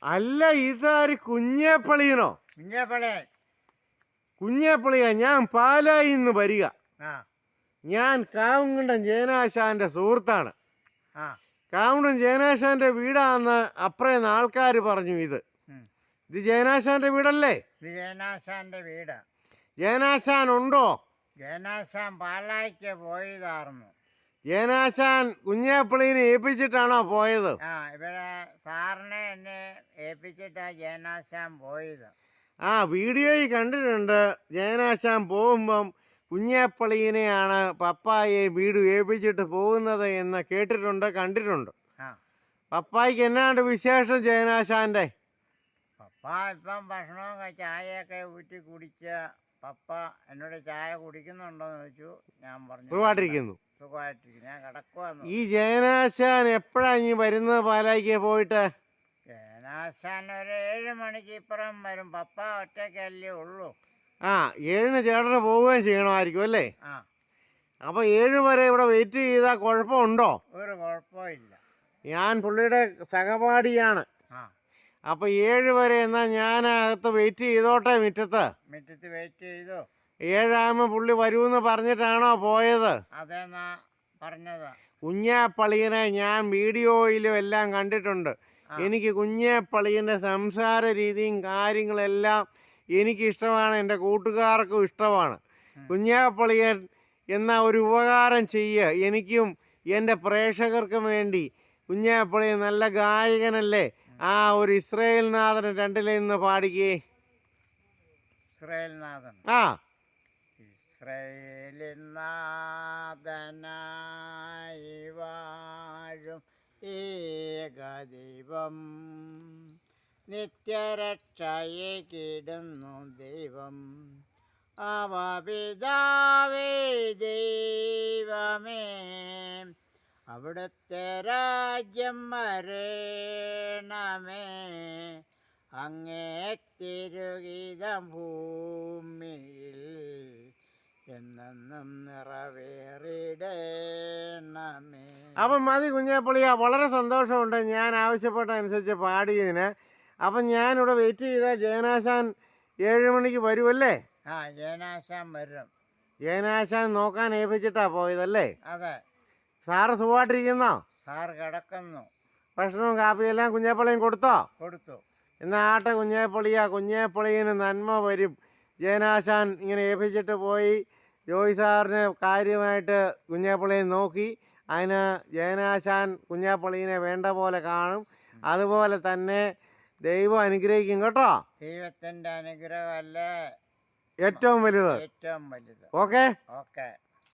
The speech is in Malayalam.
അല്ല, ഇതാര് കുഞ്ഞേപ്പളിയനോ? കുഞ്ഞേപ്പളിയ. ഞാൻ പാലായി നിന്ന് വരിക. ഞാൻ കാവുങ്കണ്ടൻ ജയനാശാന്റെ സുഹൃത്താണ്. കാവുങ്കണ്ടൻ ജയനാശാന്റെ വീടാന്ന് അപ്പുറേന്ന് ആൾക്കാർ പറഞ്ഞു. ഇത് ജയനാശാന്റെ വീടല്ലേ? ഇത് ജയനാശാന്റെ വീട്. ജയനാശാൻ ഉണ്ടോ? ജയനാശാൻ പാലായിക്ക് പോയതായിരുന്നു. ജയനാശാൻ കുഞ്ഞേപ്പളിനെ ഏൽപ്പിച്ചിട്ടാണോ പോയത്? ഇവിടെ സാറിനെ എന്നെ ഏൽപ്പിച്ചിട്ടാ ജയനാശാൻ പോയത്. വീഡിയോയിൽ കണ്ടിട്ടുണ്ട്. ജയനാശാൻ പോകുമ്പം കുഞ്ഞേപ്പളിനെയാണ് പപ്പായെ വീട് ഏൽപ്പിച്ചിട്ട് പോകുന്നത് എന്ന് കേട്ടിട്ടുണ്ട്, കണ്ടിട്ടുണ്ട്. പപ്പായ്ക്ക് എന്നാണ്ട് വിശേഷം ജയനാശാന്റെ? പപ്പ ഇപ്പം ഭക്ഷണവും ചായയൊക്കെ ഊറ്റി കുടിച്ച് പപ്പ എന്നോട് ചായ കുടിക്കുന്നുണ്ടോന്ന് ചോദിച്ചു. ഞാൻ പറഞ്ഞു സുഖമായിട്ടിരിക്കുന്നു. ഞാൻ കിടക്കുവാന്നു. ഈ ജയനാശാൻ എപ്പോഴാ ഇനി വരുന്നത് പാലായിക്ക് പോയിട്ട്? ജയനാശാൻ ഒരു 7 മണിക്ക് ഇപ്പുറം വരും. പപ്പ ഒറ്റയ്ക്കല്ലേ ഉള്ളൂ. 7 ചേട്ടന് പോവുകയും ചെയ്യണമായിരിക്കും അല്ലേ? അപ്പൊ 7 വരെ ഇവിടെ വെയിറ്റ് ചെയ്താൽ കുഴപ്പമുണ്ടോ? ഒരു കുഴപ്പമില്ല. ഞാൻ പുള്ളിയുടെ സഹപാഠിയാണ്. അപ്പൊ 7 വരെ എന്നാ ഞാൻ അകത്ത് വെയിറ്റ് ചെയ്തോട്ടെ? മുറ്റത്ത് വെയിറ്റ് ചെയ്തു. 7 പുള്ളി വരൂന്ന് പറഞ്ഞിട്ടാണോ പോയത്? അതെന്നാ പറഞ്ഞത്. കുഞ്ഞേപ്പളിയനെ ഞാൻ വീഡിയോയിലും എല്ലാം കണ്ടിട്ടുണ്ട്. എനിക്ക് കുഞ്ഞേപ്പളിയൻ്റെ സംസാര രീതിയും കാര്യങ്ങളെല്ലാം എനിക്കിഷ്ടമാണ്, എൻ്റെ കൂട്ടുകാർക്കും ഇഷ്ടമാണ്. കുഞ്ഞേപ്പളിയൻ എന്ന ഒരു ഉപകാരം ചെയ്യുക എനിക്കും എൻ്റെ പ്രേക്ഷകർക്കും വേണ്ടി. കുഞ്ഞേപ്പളിയൻ നല്ല ഗായകനല്ലേ? ഒരു ഇസ്രായേൽ നാഥൻ 2 നിന്ന് പാടിക്കേ. ഇസ്രായേൽ നാഥൻ. ഇസ്രായേലിൻ നാഥനായി വാഴും ഏകദൈവം, നിത്യരക്ഷയെ കിടുന്നു ദൈവം. അവ പിതാവേ ദൈവമേ, അവിടുത്തെ രാജ്യം വരണമേ, അങ്ങേ തിരുഗീതം ഭൂമിയിൽ എന്നെന്നും നിറവേറിടണമേ. അപ്പം മതി കുഞ്ഞേപ്പളിയ, വളരെ സന്തോഷമുണ്ട് ഞാൻ ആവശ്യപ്പെട്ട അനുസരിച്ച് പാടിയതിന്. അപ്പം ഞാനിവിടെ വെയിറ്റ് ചെയ്താൽ ജയനാശാൻ 7 മണിക്ക് വരുമല്ലേ? ജയനാശാൻ വരും. ജയനാശാൻ നോക്കാൻ ഏൽപ്പിച്ചിട്ടാ പോയതല്ലേ? അതെ. സാറ് സുഖമായിട്ടിരിക്കുന്നോ? സാർ കിടക്കുന്നു. ഭക്ഷണവും കാപ്പിയെല്ലാം കുഞ്ഞേപ്പളിയും കൊടുത്തോ? കൊടുത്തു. എന്നാ ആട്ടെ കുഞ്ഞേപ്പളിയ, കുഞ്ഞേപ്പളിയന് നന്മ വരും. ജയനാശാൻ ഇങ്ങനെ ഏൽപ്പിച്ചിട്ട് പോയി. ജോയി സാറിന് കാര്യമായിട്ട് കുഞ്ഞേപ്പളിയെ നോക്കി. അതിന് ജയനാശാൻ കുഞ്ഞേപ്പളിയെ വേണ്ട പോലെ കാണും. അതുപോലെ തന്നെ ദൈവം അനുഗ്രഹിക്കും കേട്ടോ. ദൈവത്തിൻ്റെ അനുഗ്രഹമല്ലേ ഏറ്റവും വലുത്. ഏറ്റവും വലുത്. ഓക്കെ.